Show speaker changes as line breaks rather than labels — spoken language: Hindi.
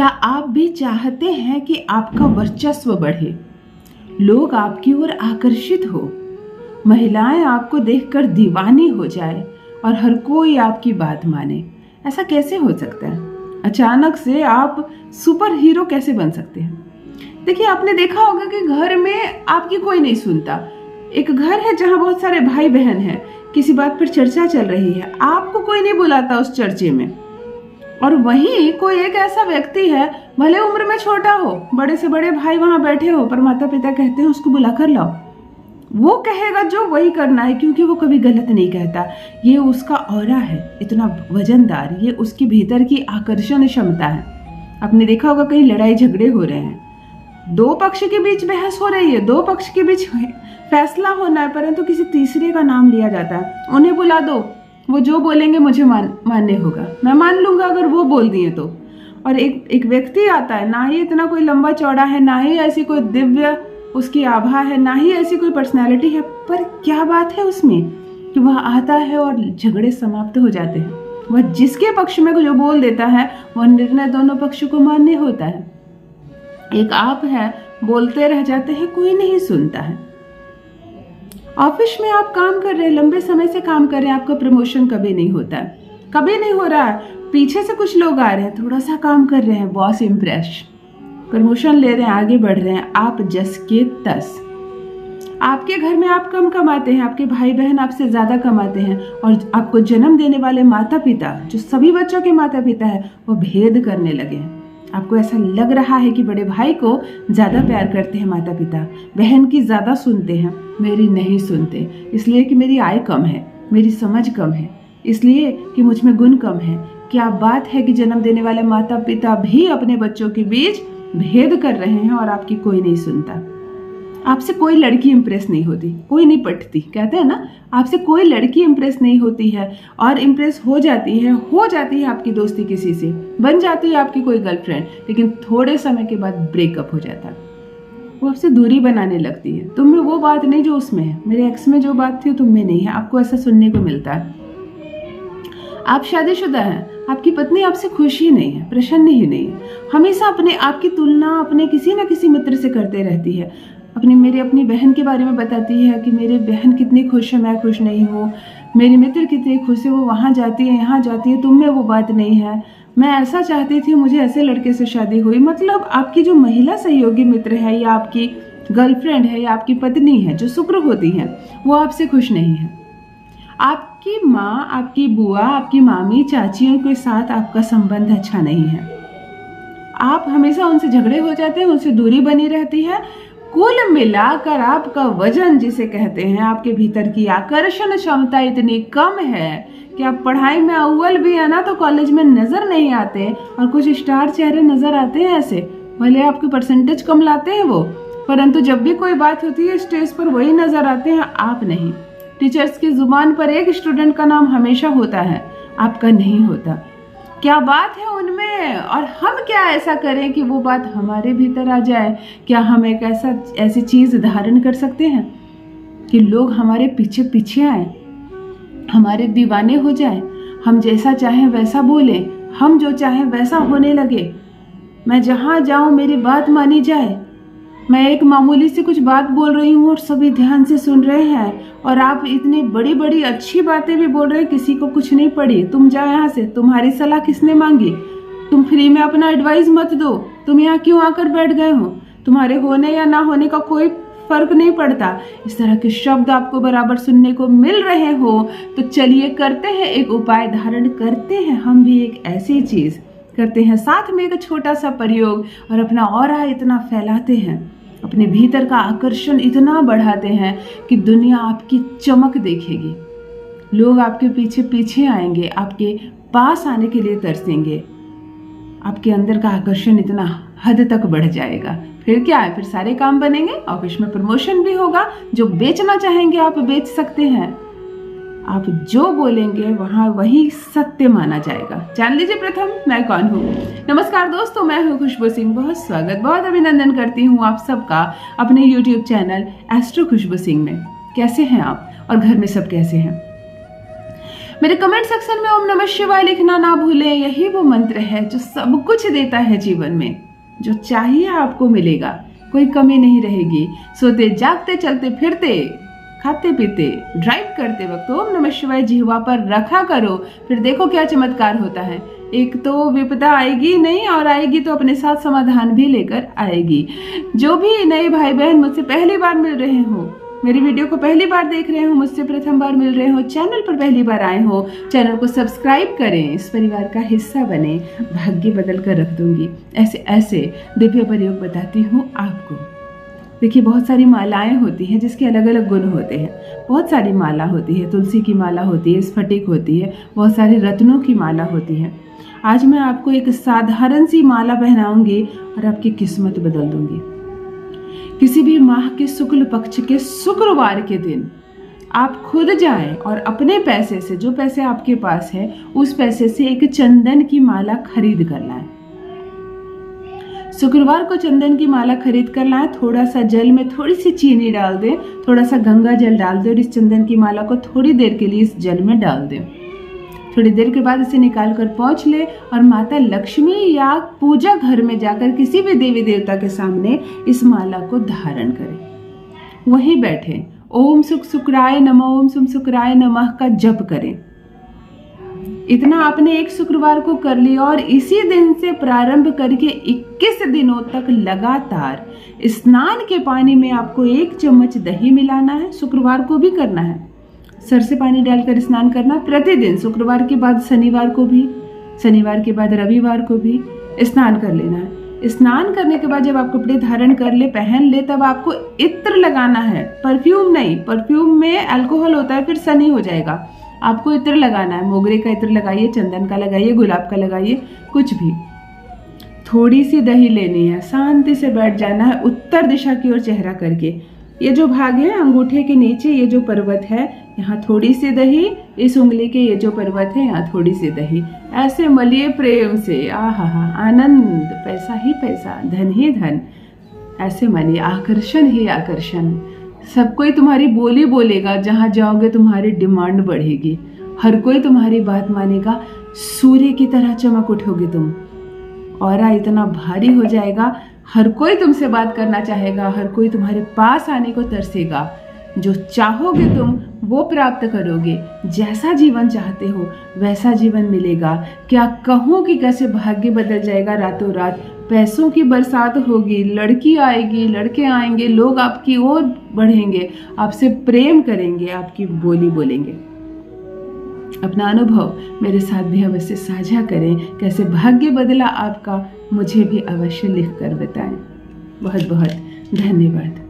क्या आप भी चाहते हैं कि आपका वर्चस्व बढ़े, लोग आपकी ओर आकर्षित हो, महिलाएं आपको देखकर दीवानी हो जाए और हर कोई आपकी बात माने? ऐसा कैसे हो सकता है? अचानक से आप सुपर हीरो कैसे बन सकते हैं? देखिए, आपने देखा होगा कि घर में आपकी कोई नहीं सुनता। एक घर है जहां बहुत सारे भाई बहन हैं, किसी बात पर चर्चा चल रही है, आपको कोई नहीं बुलाता उस चर्चे में। और वहीं कोई एक ऐसा व्यक्ति है, भले उम्र में छोटा हो, बड़े से बड़े भाई वहां बैठे हो, पर माता पिता कहते हैं उसको बुलाकर लाओ। वो कहेगा जो वही करना है, क्योंकि वो कभी गलत नहीं कहता। ये उसका ऑरा है, इतना वजनदार, ये उसके भीतर की आकर्षण क्षमता है। आपने देखा होगा कहीं लड़ाई झगड़े हो रहे हैं, दो पक्ष के बीच बहस हो रही है, दो पक्ष के बीच फैसला होना है, परंतु किसी तीसरे का नाम लिया जाता है। उन्हें बुला दो, वो जो बोलेंगे मुझे मानने होगा, मैं मान लूंगा अगर वो बोल दिए तो। और एक व्यक्ति आता है, ना ही इतना कोई लंबा चौड़ा है, ना ही ऐसी कोई दिव्य उसकी आभा है, ना ही ऐसी कोई पर्सनालिटी है, पर क्या बात है उसमें कि वह आता है और झगड़े समाप्त हो जाते हैं। वह जिसके पक्ष में जो बोल देता है, वह निर्णय दोनों पक्षों को मान्य होता है। एक आप है, बोलते रह जाते हैं, कोई नहीं सुनता है। ऑफिस में आप काम कर रहे हैं, लंबे समय से काम कर रहे हैं, आपका प्रमोशन कभी नहीं होता है, कभी नहीं हो रहा है। पीछे से कुछ लोग आ रहे हैं, थोड़ा सा काम कर रहे हैं, बॉस इम्प्रेस, प्रमोशन ले रहे हैं, आगे बढ़ रहे हैं, आप जस के तस। आपके घर में आप कम कमाते हैं, आपके भाई बहन आपसे ज्यादा कमाते हैं, और आपको जन्म देने वाले माता पिता, जो सभी बच्चों के माता पिता है, वो भेद करने लगे हैं। आपको ऐसा लग रहा है कि बड़े भाई को ज्यादा प्यार करते हैं माता पिता, बहन की ज्यादा सुनते हैं, मेरी नहीं सुनते, इसलिए कि मेरी आय कम है, मेरी समझ कम है, इसलिए कि मुझ में गुण कम है। क्या बात है कि जन्म देने वाले माता पिता भी अपने बच्चों के बीच भेद कर रहे हैं और आपकी कोई नहीं सुनता। आपसे कोई लड़की इंप्रेस नहीं होती, कोई नहीं पटती, कहते हैं ना, आपसे कोई लड़की इंप्रेस नहीं होती है, और इंप्रेस हो जाती है आपकी दोस्ती किसी से, बन जाती है आपकी कोई गर्लफ्रेंड, लेकिन थोड़े समय के बाद ब्रेकअप हो जाता है, वो आपसे दूरी बनाने लगती है। तुम में वो बात नहीं जो उसमें है, मेरे एक्स में जो बात थी तुम में नहीं है, आपको ऐसा सुनने को मिलता है। आप शादीशुदा हैं, आपकी पत्नी आपसे खुश ही नहीं है, प्रसन्न ही नहीं है, हमेशा अपने आप की तुलना अपने किसी न किसी मित्र से करते रहती है। अपनी बहन के बारे में बताती है कि मेरी बहन कितनी खुश है, मैं खुश नहीं हूँ, मेरी मित्र कितनी खुश है, वो वहाँ जाती है, यहाँ जाती है, तुम में वो बात नहीं है, मैं ऐसा चाहती थी, मुझे ऐसे लड़के से शादी हुई। मतलब आपकी जो महिला सहयोगी मित्र है, या आपकी गर्लफ्रेंड है, या आपकी पत्नी है, जो शुक्र होती है, वो आपसे खुश नहीं है। आपकी माँ, आपकी बुआ, आपकी मामी, चाचियों के साथ आपका संबंध अच्छा नहीं है, आप हमेशा उनसे झगड़े हो जाते हैं, उनसे दूरी बनी रहती है। कुल मिलाकर आपका वजन जिसे कहते हैं, आपके भीतर की आकर्षण क्षमता इतनी कम है कि आप पढ़ाई में अव्वल भी है ना तो कॉलेज में नजर नहीं आते, और कुछ स्टार चेहरे नजर आते हैं ऐसे, भले आपके परसेंटेज कम लाते हैं वो, परंतु जब भी कोई बात होती है स्टेज पर वही नजर आते हैं, आप नहीं। टीचर्स की जुबान पर एक स्टूडेंट का नाम हमेशा होता है, आपका नहीं होता। क्या बात है उनमें, और हम क्या ऐसा करें कि वो बात हमारे भीतर आ जाए? क्या हम एक ऐसी चीज धारण कर सकते हैं कि लोग हमारे पीछे पीछे आए, हमारे दीवाने हो जाए, हम जैसा चाहें वैसा बोले, हम जो चाहें वैसा होने लगे, मैं जहां जाऊं मेरी बात मानी जाए, मैं एक मामूली सी कुछ बात बोल रही हूँ और सभी ध्यान से सुन रहे हैं, और आप इतनी बड़ी बड़ी अच्छी बातें भी बोल रहे हैं, किसी को कुछ नहीं पड़ी, तुम जाओ यहाँ से, तुम्हारी सलाह किसने मांगी, तुम फ्री में अपना एडवाइस मत दो, तुम यहाँ क्यों आकर बैठ गए हो, तुम्हारे होने या ना होने का कोई फर्क नहीं पड़ता। इस तरह के शब्द आपको बराबर सुनने को मिल रहे हो, तो चलिए करते हैं एक उपाय, धारण करते हैं हम भी एक ऐसी चीज, करते हैं साथ में एक छोटा सा प्रयोग, और अपना ऑरा इतना फैलाते हैं, अपने भीतर का आकर्षण इतना बढ़ाते हैं कि दुनिया आपकी चमक देखेगी, लोग आपके पीछे पीछे आएंगे, आपके पास आने के लिए तरसेंगे, आपके अंदर का आकर्षण इतना हद तक बढ़ जाएगा। फिर क्या है, फिर सारे काम बनेंगे, ऑफिस में प्रमोशन भी होगा, जो बेचना चाहेंगे आप बेच सकते हैं, आप जो बोलेंगे वहाँ वही सत्य माना जाएगा। जान लीजिए प्रथम मैं कौन हूँ। नमस्कार दोस्तों, मैं हूँ खुशबू सिंह, बहुत स्वागत, बहुत अभिनंदन करती हूँ आप सबका अपने YouTube चैनल एस्ट्रो खुशबू सिंह में। कैसे हैं आप, और घर में सब कैसे हैं? मेरे कमेंट सेक्शन में ओम नमः शिवाय लिखना ना भूलें। यही वो मंत्र है जो सब कुछ देता है जीवन में। जो चाहिए आपको मिलेगा, कोई कमी नहीं रहेगी। सोते जागते चलते फिरते खाते पीते ड्राइव करते वक्त ओम नमः शिवाय जिह्वा पर रखा करो, फिर देखो क्या चमत्कार होता है। एक तो विपदा आएगी नहीं, और आएगी तो अपने साथ समाधान भी लेकर आएगी। जो भी नए भाई बहन मुझसे पहली बार मिल रहे हो, मेरी वीडियो को पहली बार देख रहे हो, मुझसे प्रथम बार मिल रहे हो, चैनल पर पहली बार आए हो, चैनल को सब्सक्राइब करें, इस परिवार का हिस्सा बने। भाग्य बदल कर रख दूंगी। ऐसे ऐसे दिव्य प्रयोग बताती हूँ आपको। देखिए, बहुत सारी मालाएं होती हैं जिसके अलग अलग गुण होते हैं। बहुत सारी माला होती है, तुलसी की माला होती है, स्फटिक होती है, बहुत सारे रत्नों की माला होती है। आज मैं आपको एक साधारण सी माला पहनाऊंगी और आपकी किस्मत बदल दूंगी। किसी भी माह के शुक्ल पक्ष के शुक्रवार के दिन आप खुद जाएं और अपने पैसे से, जो पैसे आपके पास है, उस पैसे से एक चंदन की माला खरीद कर लाएं। शुक्रवार को चंदन की माला खरीद कर लाएं। थोड़ा सा जल में थोड़ी सी चीनी डाल दें, थोड़ा सा गंगा जल डाल दें और इस चंदन की माला को थोड़ी देर के लिए इस जल में डाल दें। थोड़ी देर के बाद इसे निकाल कर पोंछ ले और माता लक्ष्मी या पूजा घर में जाकर किसी भी देवी देवता के सामने इस माला को धारण करें। वहीं बैठे ओम सुख शुक्राय नमः, ओम सुम शुक्राय नमः का जप करें। इतना आपने एक शुक्रवार को कर लिया और इसी दिन से प्रारंभ करके 21 दिनों तक लगातार स्नान के पानी में आपको 1 चम्मच दही मिलाना है। शुक्रवार को भी करना है, सर से पानी डालकर स्नान करना प्रतिदिन। शुक्रवार के बाद शनिवार को भी, शनिवार के बाद रविवार को भी स्नान कर लेना है। स्नान करने के बाद जब आप कपड़े धारण कर ले, पहन ले, तब आपको इत्र लगाना है, परफ्यूम नहीं। परफ्यूम में अल्कोहल होता है, फिर शनि हो जाएगा। आपको इत्र लगाना है। मोगरे का इत्र लगाइए, चंदन का लगाइए, गुलाब का लगाइए, कुछ भी। थोड़ी सी दही लेनी है, शांति से बैठ जाना है, उत्तर दिशा की ओर चेहरा करके। ये जो भाग है अंगूठे के नीचे, ये जो पर्वत है, यहाँ थोड़ी सी दही, इस उंगली के ये जो पर्वत है, यहाँ थोड़ी सी दही। ऐसे मलिए प्रेम से, आहा आनंद, पैसा ही पैसा, धन ही धन। ऐसे मलिए, आकर्षण ही आकर्षण। सब कोई तुम्हारी बोली बोलेगा, जहाँ जाओगे तुम्हारी डिमांड बढ़ेगी, हर कोई तुम्हारी बात मानेगा, सूर्य की तरह चमक उठोगे तुम। ऑरा इतना भारी हो जाएगा, हर कोई तुमसे बात करना चाहेगा, हर कोई तुम्हारे पास आने को तरसेगा। जो चाहोगे तुम वो प्राप्त करोगे। जैसा जीवन चाहते हो वैसा जीवन मिलेगा। क्या कहूँ कि कैसे भाग्य बदल जाएगा रातों रात। पैसों की बरसात होगी, लड़की आएगी, लड़के आएंगे, लोग आपकी ओर बढ़ेंगे, आपसे प्रेम करेंगे, आपकी बोली बोलेंगे। अपना अनुभव मेरे साथ भी अवश्य साझा करें। कैसे भाग्य बदला आपका, मुझे भी अवश्य लिखकर बताएं। बहुत बहुत धन्यवाद।